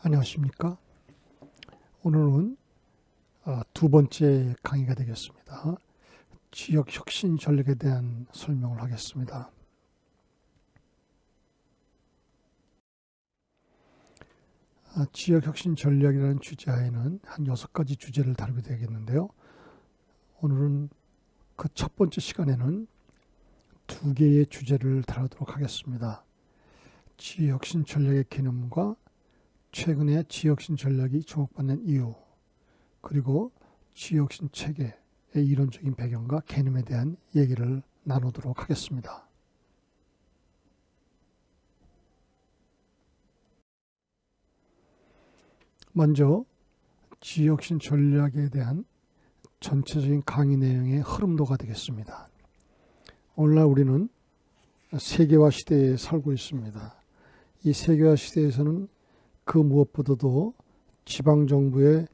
안녕하십니까? 오늘은 두 번째 강의가 되겠습니다. 지역 혁신 전략에 대한 설명을 하겠습니다. 지역 혁신 전략이라는 주제하에는 한 6가지 주제를 다루게 되겠는데요. 오늘은 그 첫 번째 시간에는 2개의 주제를 다루도록 하겠습니다. 지역 혁신 전략의 개념과 최근에 지역혁신 전략이 주목받는 이유, 그리고 지역혁신 체계의 이론적인 배경과 개념에 대한 얘기를 나누도록 하겠습니다. 먼저 지역혁신 전략에 대한 전체적인 강의 내용의 흐름도가 되겠습니다. 오늘날 우리는 세계화 시대에 살고 있습니다. 이 세계화 시대에서는 그 무엇보다도 지방정부의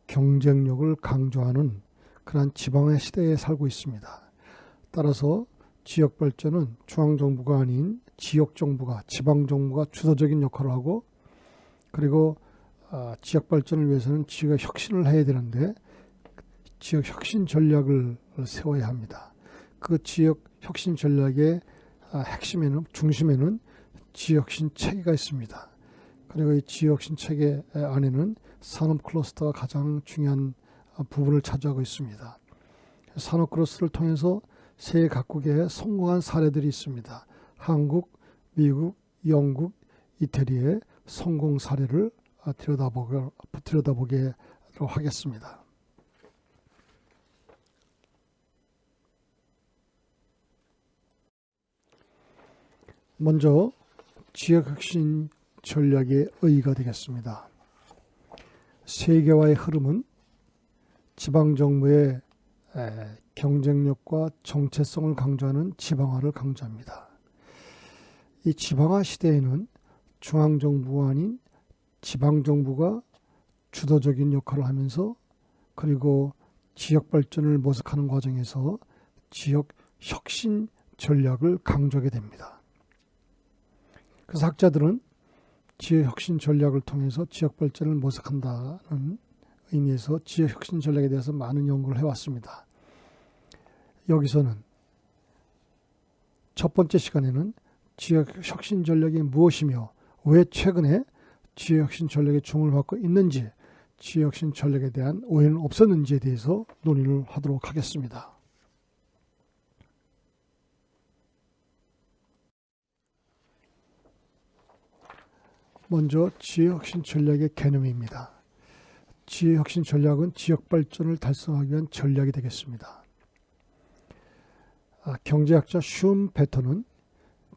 경쟁력을 강조하는 그러한 지방의 시대에 살고 있습니다. 따라서 지역발전은 중앙정부가 아닌 지역정부가, 지방정부가 주도적인 역할을 하고, 그리고 지역발전을 위해서는 지역혁신을 해야 되는데 지역혁신 전략을 세워야 합니다. 그 지역혁신 전략의 핵심에는, 중심에는 지역혁신 체계가 있습니다. 그리고 이 지역혁신 체계 안에는 산업 클러스터가 가장 중요한 부분을 차지하고 있습니다. 산업 클러스터를 통해서 세계 각국의 성공한 사례들이 있습니다. 한국, 미국, 영국, 이태리의 성공 사례를 들여다보게 하겠습니다. 먼저 지역혁신 전략의 의의가 되겠습니다. 세계화의 흐름은 지방정부의 경쟁력과 정체성을 강조하는 지방화를 강조합니다. 이 지방화 시대에는 중앙정부가 아닌 지방정부가 주도적인 역할을 하면서, 그리고 지역발전을 모색하는 과정에서 지역혁신 전략을 강조하게 됩니다. 그래서 학자들은 지역혁신 전략을 통해서 지역발전을 모색한다는 의미에서 지역혁신 전략에 대해서 많은 연구를 해왔습니다. 여기서는 첫 번째 시간에는 지역혁신 전략이 무엇이며 왜 최근에 지역혁신 전략에 주목을 받고 있는지, 지역혁신 전략에 대한 오해는 없었는지에 대해서 논의를 하도록 하겠습니다. 먼저 지역혁신 전략의 개념입니다. 지역혁신 전략은 지역발전을 달성하기 위한 전략이 되겠습니다. 경제학자 슈음페터는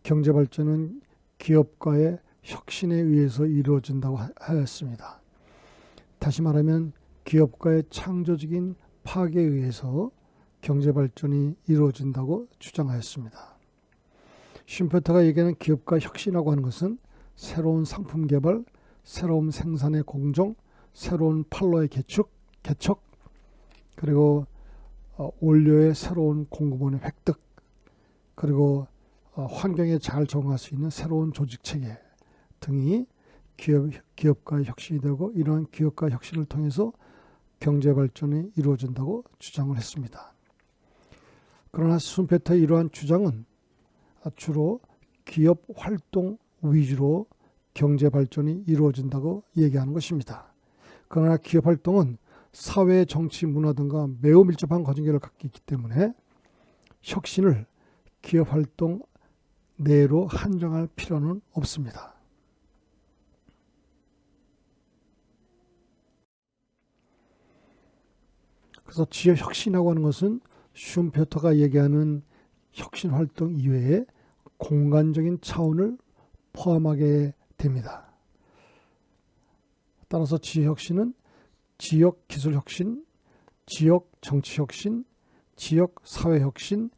경제발전은 기업가의 혁신에 의해서 이루어진다고 하였습니다. 다시 말하면 기업가의 창조적인 파괴에 의해서 경제발전이 이루어진다고 주장하였습니다. 슈음페터가 얘기하는 기업가 혁신이라고 하는 것은 새로운 상품 개발, 새로운 생산의 공정, 새로운 판로의 개척, 그리고 원료의 새로운 공급원의 획득, 그리고 환경에 잘 적응할 수 있는 새로운 조직체계 등이 기업가의 혁신이 되고, 이러한 기업가 혁신을 통해서 경제발전이 이루어진다고 주장을 했습니다. 그러나 슈음페터의 이러한 주장은 주로 기업 활동 위주로 경제발전이 이루어진다고 얘기하는 것입니다. 그러나 기업활동은 사회, 정치, 문화 등과 매우 밀접한 관계를 갖고 있기 때문에 혁신을 기업활동 내로 한정할 필요는 없습니다. 그래서 지역혁신이라고 하는 것은 슈음페터가 얘기하는 혁신활동 이외에 공간적인 차원을 포함하게 됩니다. 따라서 지역혁신은 지역 기술혁신, 지역 정치혁신, 지역 사회혁신,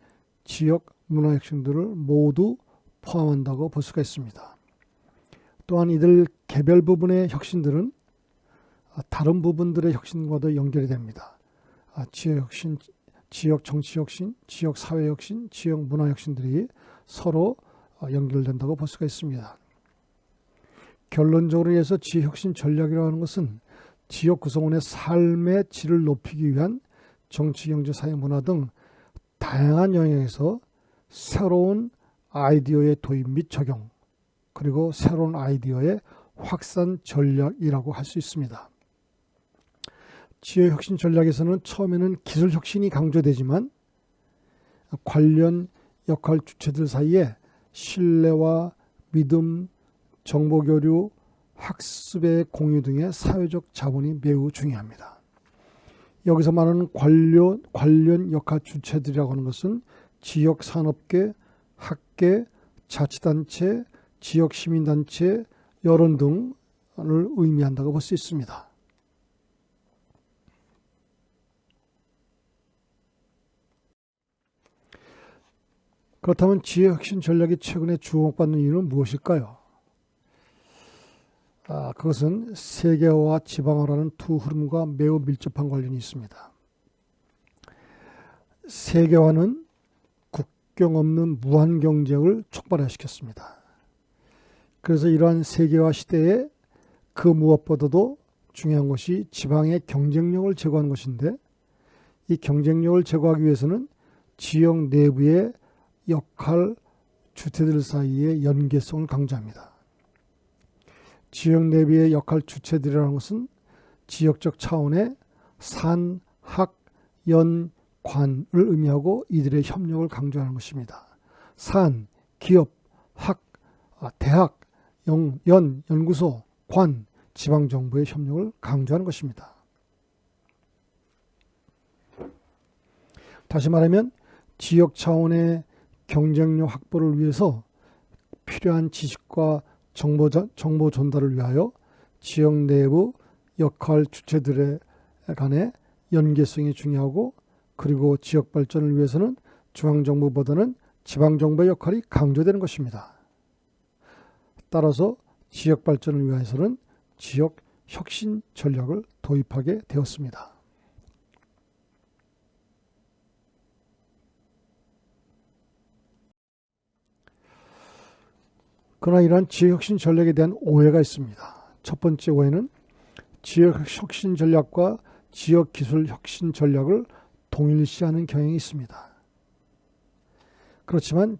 지역 문화혁신들을 모두 포함한다고 볼 수가 있습니다. 또한 이들 개별 부분의 혁신들은 다른 부분들의 혁신과도 연결이 됩니다. 지역혁신, 지역 정치혁신, 지역 사회혁신, 지역 문화혁신들이 서로 연결된다고 볼 수가 있습니다. 결론적으로 해서 지역혁신 전략이라고 하는 것은 지역 구성원의 삶의 질을 높이기 위한 정치, 경제, 사회, 문화 등 다양한 영역에서 새로운 아이디어의 도입 및 적용, 그리고 새로운 아이디어의 확산 전략이라고 할 수 있습니다. 지역혁신 전략에서는 처음에는 기술혁신이 강조되지만 관련 역할 주체들 사이에 신뢰와 믿음, 정보교류, 학습의 공유 등의 사회적 자본이 매우 중요합니다. 여기서 말하는 관련 역할 주체들이라고 하는 것은 지역산업계, 학계, 자치단체, 지역시민단체, 여론 등을 의미한다고 볼 수 있습니다. 그렇다면 지역혁신 전략이 최근에 주목받는 이유는 무엇일까요? 그것은 세계화와 지방화라는 두 흐름과 매우 밀접한 관련이 있습니다. 세계화는 국경 없는 무한 경쟁을 촉발시켰습니다. 그래서 이러한 세계화 시대에 그 무엇보다도 중요한 것이 지방의 경쟁력을 제고하는 것인데, 이 경쟁력을 제고하기 위해서는 지역 내부의 역할 주체들 사이의 연계성을 강조합니다. 지역 내부의 역할 주체들이라는 것은 지역적 차원의 산, 학, 연, 관을 의미하고 이들의 협력을 강조하는 것입니다. 산, 기업, 학, 대학, 연구소, 관, 지방정부의 협력을 강조하는 것입니다. 다시 말하면 지역 차원의 경쟁력 확보를 위해서 필요한 지식과 정보 전달을 위하여 지역 내부 역할 주체들의 간의 연계성이 중요하고, 그리고 지역 발전을 위해서는 중앙정부보다는 지방정부의 역할이 강조되는 것입니다. 따라서 지역 발전을 위해서는 지역 혁신 전략을 도입하게 되었습니다. 그러나 이러한 지역혁신 전략에 대한 오해가 있습니다. 첫 번째 오해는 지역혁신 전략과 지역기술혁신 전략을 동일시하는 경향이 있습니다. 그렇지만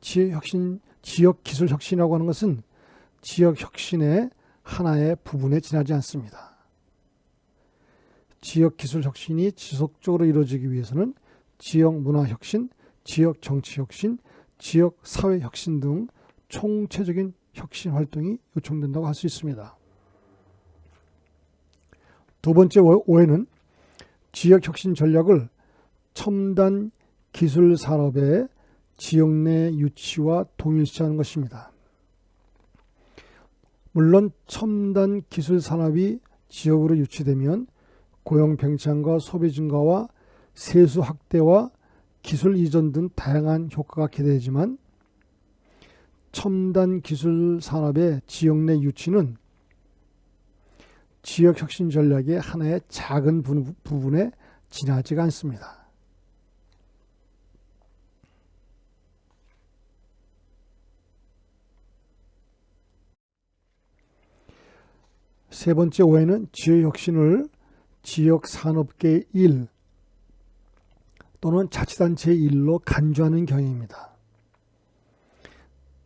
지역기술혁신이라고 하는 것은 지역혁신의 하나의 부분에 지나지 않습니다. 지역기술혁신이 지속적으로 이루어지기 위해서는 지역문화혁신, 지역정치혁신, 지역사회혁신 등 총체적인 혁신 활동이 요청된다고 할 수 있습니다. 두 번째 오해는 지역혁신 전략을 첨단 기술 산업의 지역 내 유치와 동일시하는 것입니다. 물론 첨단 기술 산업이 지역으로 유치되면 고용 팽창과 소비 증가와 세수 확대와 기술 이전 등 다양한 효과가 기대되지만, 첨단 기술 산업의 지역 내 유치는 지역혁신 전략의 하나의 작은 부분에 지나지가 않습니다. 세 번째 오해는 지역혁신을 지역산업계의 일 또는 자치단체의 일로 간주하는 경향입니다.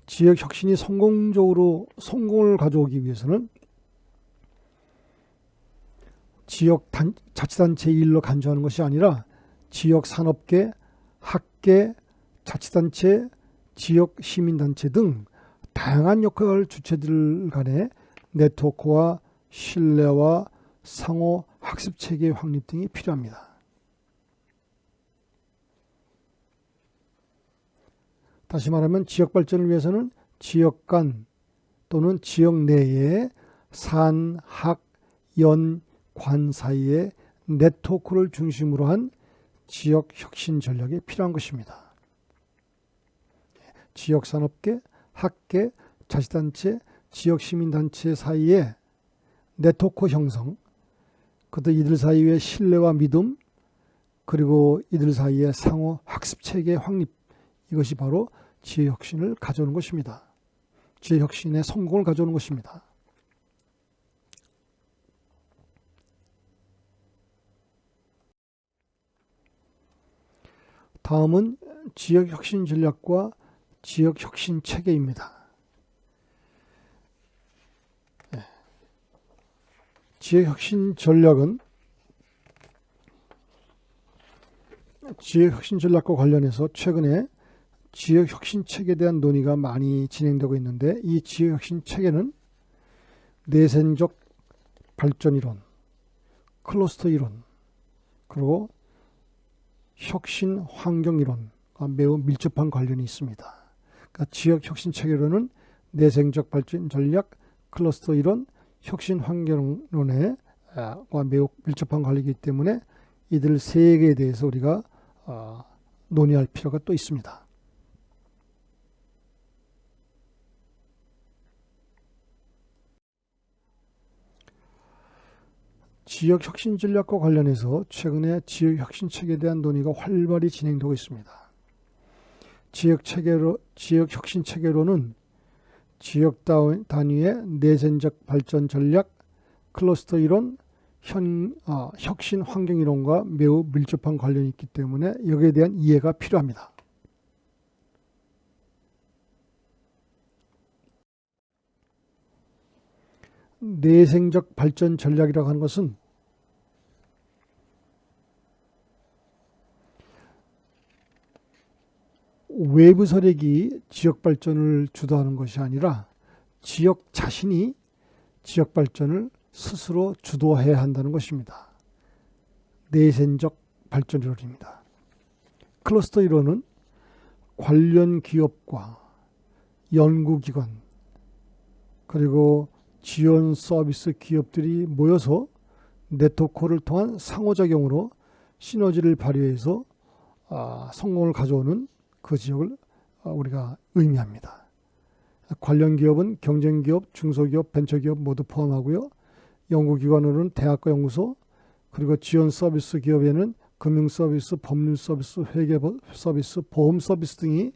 지역혁신이 성공을 가져오기 위해서는 자치단체의 일로 간주하는 것이 아니라 지역산업계, 학계, 자치단체, 지역시민단체 등 다양한 역할 주체들 간의 네트워크와 신뢰와 상호 학습체계 확립 등이 필요합니다. 다시 말하면 지역 발전을 위해서는 지역 간 또는 지역 내의 산, 학, 연, 관 사이의 네트워크를 중심으로 한 지역 혁신 전략이 필요한 것입니다. 지역 산업계, 학계, 자치단체, 지역 시민단체 사이의 네트워크 형성, 그것도 이들 사이의 신뢰와 믿음, 그리고 이들 사이의 상호 학습체계 확립, 이것이 바로 지역혁신을 가져오는 것입니다. 지역혁신의 성공을 가져오는 것입니다. 다음은 지역혁신 전략과 지역혁신 체계입니다. 지역혁신 전략은 지역혁신 전략과 관련해서 최근에 지역혁신 체계에 대한 논의가 많이 진행되고 있는데, 이 지역혁신 체계는 내생적 발전 이론, 클러스터 이론, 그리고 혁신 환경 이론과 매우 밀접한 관련이 있습니다. 그러니까 지역혁신 체계론은 내생적 발전 전략, 클러스터 이론, 혁신 환경론에 매우 밀접한 관계이기 때문에 이들 세 개에 대해서 우리가 논의할 필요가 또 있습니다. 지역혁신 전략과 관련해서 최근에 지역혁신 체계에 대한 논의가 활발히 진행되고 있습니다. 지역혁신 체계로는 지역 단위의 내생적 발전 전략, 클러스터 이론, 혁신 환경 이론과 매우 밀접한 관련이 있기 때문에 여기에 대한 이해가 필요합니다. 내생적 발전 전략이라고 하는 것은 외부 세력이 지역 발전을 주도하는 것이 아니라 지역 자신이 지역 발전을 스스로 주도해야 한다는 것입니다. 내생적 발전 이론입니다. 클러스터 이론은 관련 기업과 연구기관 그리고 지원 서비스 기업들이 모여서 네트워크를 통한 상호작용으로 시너지를 발휘해서 성공을 가져오는 그 지역을 우리가 의미합니다. 관련 기업은 경쟁기업, 중소기업, 벤처기업 모두 포함하고요. 연구기관으로는 대학과 연구소, 그리고 지원 서비스 기업에는 금융서비스, 법률서비스, 회계서비스, 보험서비스 등이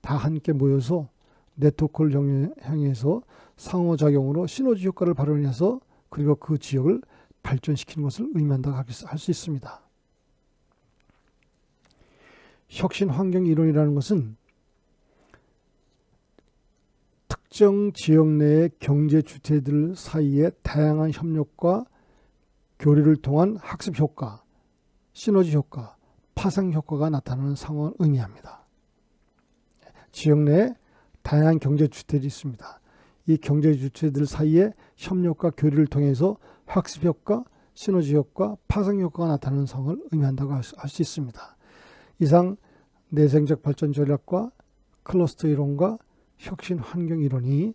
다 함께 모여서 네트워크를 향해서 상호작용으로 시너지 효과를 발현해서 그리고 그 지역을 발전시키는 것을 의미한다고 할 수 있습니다. 혁신 환경 이론이라는 것은 특정 지역 내의 경제 주체들 사이의 다양한 협력과 교류를 통한 학습 효과, 시너지 효과, 파생 효과가 나타나는 상황을 의미합니다. 지역 내에 다양한 경제 주체들이 있습니다. 이 경제 주체들 사이의 협력과 교류를 통해서 학습 효과, 시너지 효과, 파생 효과가 나타나는 상황을 의미한다고 할 수 있습니다. 이상 내생적 발전 전략과 클러스터 이론과 혁신 환경 이론이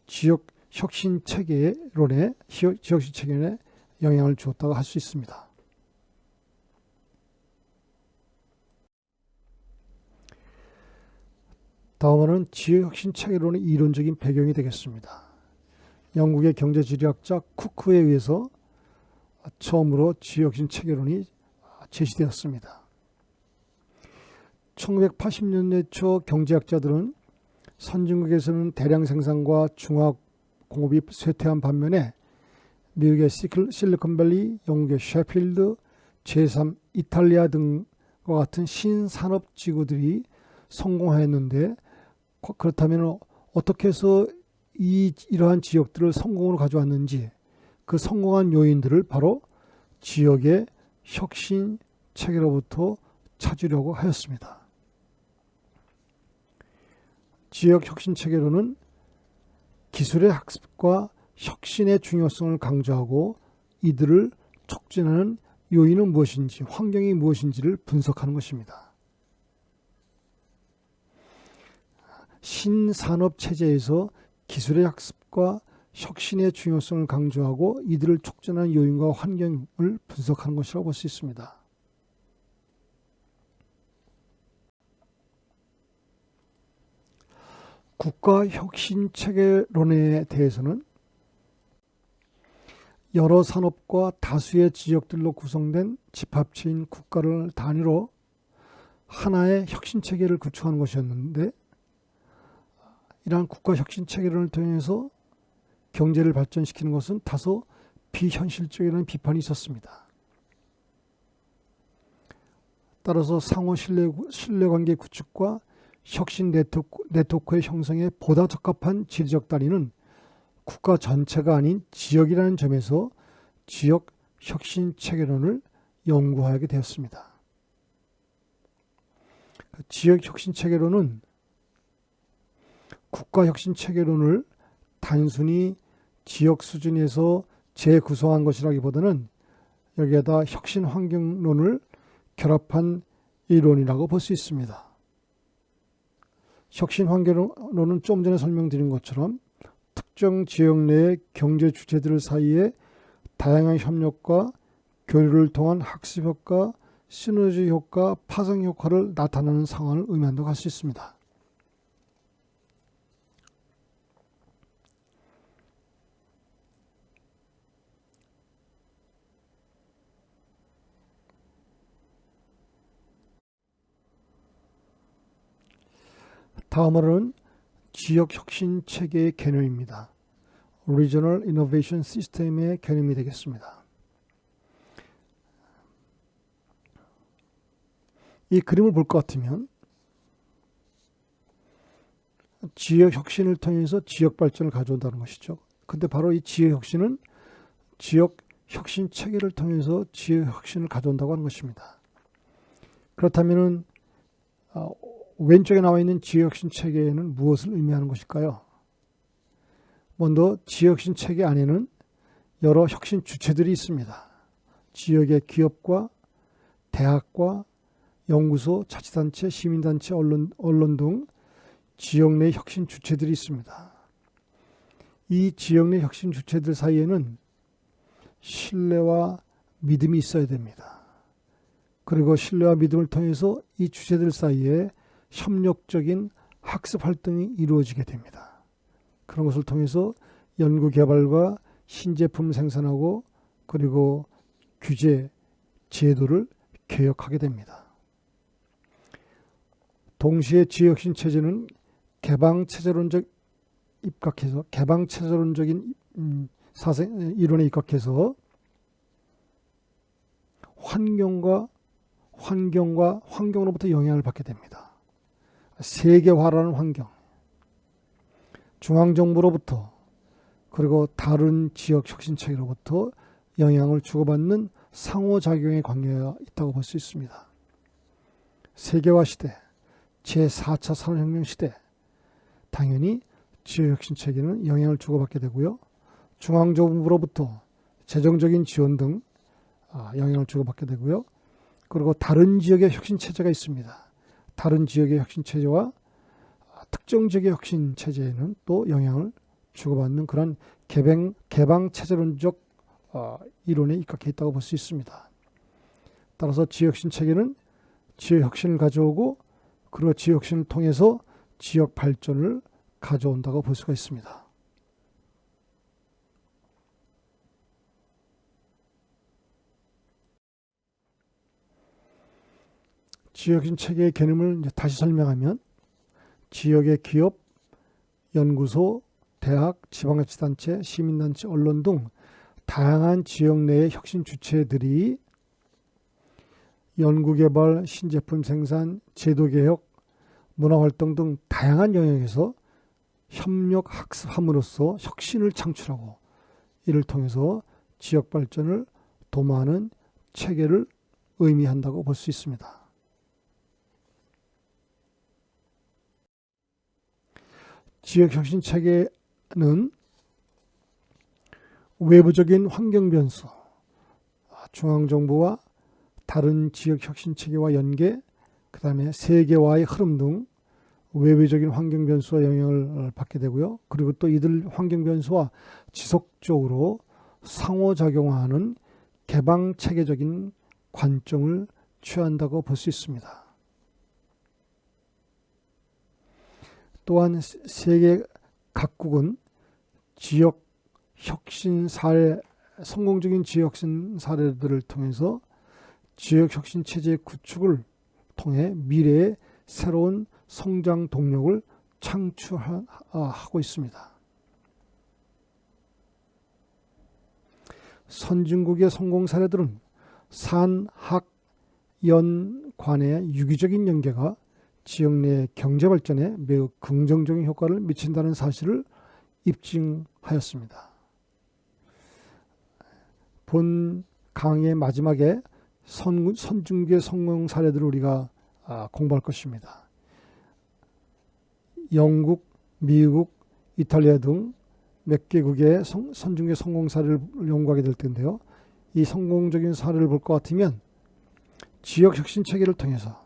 지역 혁신 체계론에 영향을 주었다고 할 수 있습니다. 다음은 지역 혁신 체계론의 이론적인 배경이 되겠습니다. 영국의 경제지리학자 쿠크에 의해서 처음으로 지역 혁신 체계론이 제시되었습니다. 1980년대 초 경제학자들은 선진국에서는 대량 생산과 중화 공업이 쇠퇴한 반면에 미국의 실리콘밸리, 영국의 셰필드, 제3 이탈리아 등과 같은 신산업 지구들이 성공하였는데, 그렇다면 어떻게 해서 이러한 지역들을 성공으로 가져왔는지, 그 성공한 요인들을 바로 지역의 혁신 체계로부터 찾으려고 하였습니다. 지역 혁신 체계로는 기술의 학습과 혁신의 중요성을 강조하고 이들을 촉진하는 요인은 무엇인지, 환경이 무엇인지를 분석하는 것입니다. 신산업 체제에서 기술의 학습과 혁신의 중요성을 강조하고 이들을 촉진하는 요인과 환경을 분석하는 것이라고 볼 수 있습니다. 국가 혁신 체계론에 대해서는 여러 산업과 다수의 지역들로 구성된 집합체인 국가를 단위로 하나의 혁신 체계를 구축하는 것이었는데, 이러한 국가 혁신 체계론을 통해서 경제를 발전시키는 것은 다소 비현실적이라는 비판이 있었습니다. 따라서 상호 신뢰관계 구축과 혁신 네트워크의 형성에 보다 적합한 지리적 다리는 국가 전체가 아닌 지역이라는 점에서 지역 혁신 체계론을 연구하게 되었습니다. 지역 혁신 체계론은 국가 혁신 체계론을 단순히 지역 수준에서 재구성한 것이라기보다는 여기에다 혁신 환경론을 결합한 이론이라고 볼 수 있습니다. 혁신 환경론은 좀 전에 설명드린 것처럼 특정 지역 내의 경제 주체들 사이에 다양한 협력과 교류를 통한 학습 효과, 시너지 효과, 파생 효과를 나타내는 상황을 의미한다고 할 수 있습니다. 다음으로는 지역 혁신 체계의 개념입니다. Regional Innovation System의 개념이 되겠습니다. 이 그림을 볼 것 같으면 지역 혁신을 통해서 지역 발전을 가져온다는 것이죠. 근데 바로 이 지역 혁신은 지역 혁신 체계를 통해서 지역 혁신을 가져온다고 하는 것입니다. 그렇다면은 왼쪽에 나와 있는 지역혁신 체계에는 무엇을 의미하는 것일까요? 먼저 지역혁신 체계 안에는 여러 혁신 주체들이 있습니다. 지역의 기업과 대학과 연구소, 자치단체, 시민단체, 언론 등 지역 내 혁신 주체들이 있습니다. 이 지역 내 혁신 주체들 사이에는 신뢰와 믿음이 있어야 됩니다. 그리고 신뢰와 믿음을 통해서 이 주체들 사이에 협력적인 학습 활동이 이루어지게 됩니다. 그런 것을 통해서 연구 개발과 신제품 생산하고 그리고 규제, 제도를 개혁하게 됩니다. 동시에 지역혁신 체제는 개방체제론적인 이론에 입각해서 환경으로부터 영향을 받게 됩니다. 세계화라는 환경, 중앙정부로부터 그리고 다른 지역 혁신체계로부터 영향을 주고받는 상호작용의 관계가 있다고 볼 수 있습니다. 세계화 시대, 제4차 산업혁명 시대, 당연히 지역혁신체계는 영향을 주고받게 되고요. 중앙정부로부터 재정적인 지원 등 영향을 주고받게 되고요. 그리고 다른 지역의 혁신체제가 있습니다. 다른 지역의 혁신체제와 특정 지역의 혁신체제에는 또 영향을 주고받는 그런 개방체제론적 이론에 입각해 있다고 볼 수 있습니다. 따라서 지역혁신체계는 지역혁신을 가져오고 그리고 지역혁신을 통해서 지역 발전을 가져온다고 볼 수가 있습니다. 지역혁신 체계의 개념을 다시 설명하면 지역의 기업, 연구소, 대학, 지방자치단체, 시민단체, 언론 등 다양한 지역 내의 혁신 주체들이 연구개발, 신제품 생산, 제도개혁, 문화활동 등 다양한 영역에서 협력 학습함으로써 혁신을 창출하고 이를 통해서 지역 발전을 도모하는 체계를 의미한다고 볼 수 있습니다. 지역혁신 체계는 외부적인 환경 변수, 중앙정부와 다른 지역혁신 체계와 연계, 그 다음에 세계화의 흐름 등 외부적인 환경 변수와 영향을 받게 되고요. 그리고 또 이들 환경 변수와 지속적으로 상호작용하는 개방체계적인 관점을 취한다고 볼 수 있습니다. 또한 세계 각국은 지역 혁신 사례, 성공적인 지역 혁신 사례들을 통해서 지역 혁신 체제 구축을 통해 미래의 새로운 성장 동력을 창출하고 있습니다. 선진국의 성공 사례들은 산, 학, 연관의 유기적인 연계가 지역 내 경제 발전에 매우 긍정적인 효과를 미친다는 사실을 입증하였습니다. 본 강의 마지막에 선중기의 성공 사례들을 우리가 공부할 것입니다. 영국, 미국, 이탈리아 등 몇 개국의 선중기의 성공 사례를 연구하게 될 텐데요. 이 성공적인 사례를 볼 것 같으면 지역 혁신 체계를 통해서,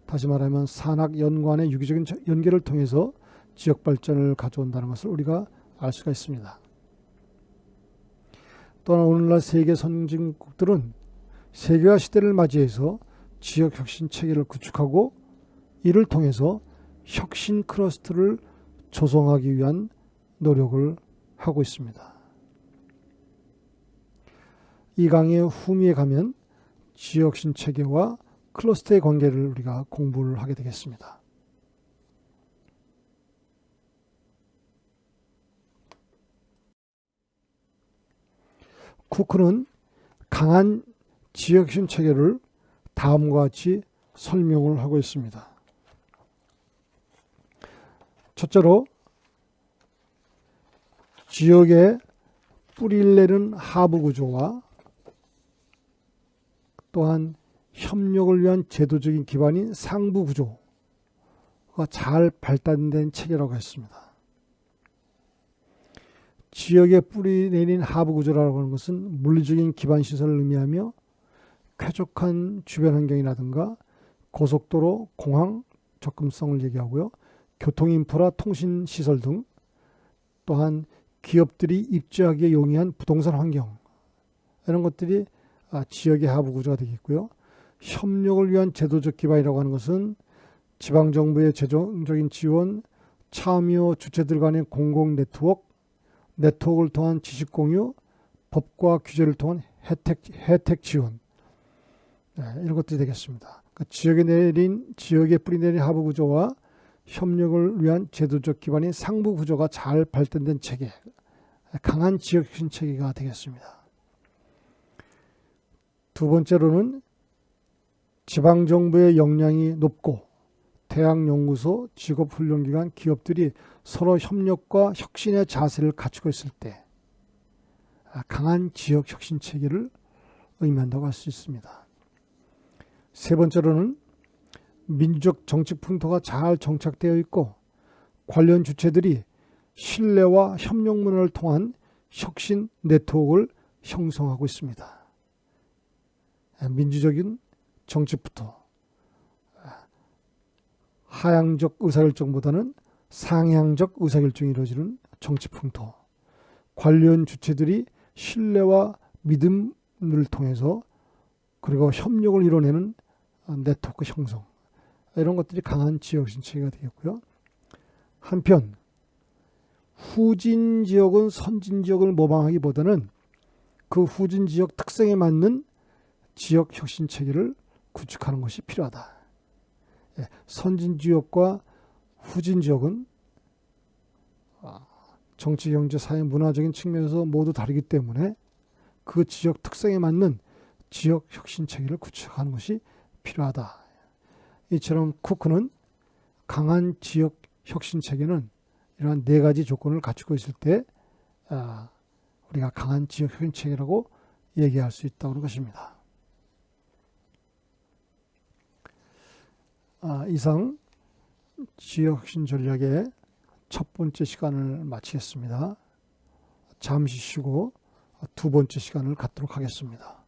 다시 말하면 산학 연관의 유기적인 연계를 통해서 지역 발전을 가져온다는 것을 우리가 알 수가 있습니다. 또한 오늘날 세계 선진국들은 세계화 시대를 맞이해서 지역 혁신 체계를 구축하고 이를 통해서 혁신 클러스터를 조성하기 위한 노력을 하고 있습니다. 이 강의 후미에 가면 지역 혁신 체계와 클러스터의 관계를 우리가 공부를 하게 되겠습니다. 쿠크는 강한 지역 혁신 체계를 다음과 같이 설명을 하고 있습니다. 첫째로 지역의 뿌리를 내는 하부 구조와 또한 협력을 위한 제도적인 기반인 상부 구조가 잘 발달된 체계라고 했습니다. 지역의 뿌리 내린 하부 구조라고 하는 것은 물리적인 기반 시설을 의미하며 쾌적한 주변 환경이라든가 고속도로, 공항 접근성을 얘기하고요. 교통 인프라, 통신 시설 등 또한 기업들이 입주하기에 용이한 부동산 환경, 이런 것들이 지역의 하부 구조가 되겠고요. 협력을 위한 제도적 기반이라고 하는 것은 지방정부의 재정적인 지원, 참여 주체들 간의 공공 네트워크를 통한 지식 공유, 법과 규제를 통한 혜택 지원, 이런 것들이 되겠습니다. 그러니까 지역에 뿌리 내린 하부 구조와 협력을 위한 제도적 기반인 상부 구조가 잘 발달된 체계, 강한 지역 혁신 체계가 되겠습니다. 두 번째로는 지방정부의 역량이 높고 대학연구소, 직업훈련기관, 기업들이 서로 협력과 혁신의 자세를 갖추고 있을 때 강한 지역 혁신 체계를 의미한다고 할 수 있습니다. 세 번째로는 민주적 정치 풍토가 잘 정착되어 있고 관련 주체들이 신뢰와 협력 문화를 통한 혁신 네트워크를 형성하고 있습니다. 민주적인 정치부터 하향적 의사결정보다는 상향적 의사결정이 이루어지는 정치 풍토, 관련 주체들이 신뢰와 믿음을 통해서 그리고 협력을 이뤄내는 네트워크 형성, 이런 것들이 강한 지역 신체가 되겠고요. 한편 후진 지역은 선진 지역을 모방하기보다는 그 후진 지역 특성에 맞는 지역 혁신 체계를 구축하는 것이 필요하다. 선진 지역과 후진 지역은 정치, 경제, 사회, 문화적인 측면에서 모두 다르기 때문에 그 지역 특성에 맞는 지역 혁신 체계를 구축하는 것이 필요하다. 이처럼 쿠크는 강한 지역 혁신 체계는 이러한 네 가지 조건을 갖추고 있을 때 우리가 강한 지역 혁신 체계라고 얘기할 수 있다는 것입니다. 이상 지역 혁신 전략의 첫 번째 시간을 마치겠습니다. 잠시 쉬고 두 번째 시간을 갖도록 하겠습니다.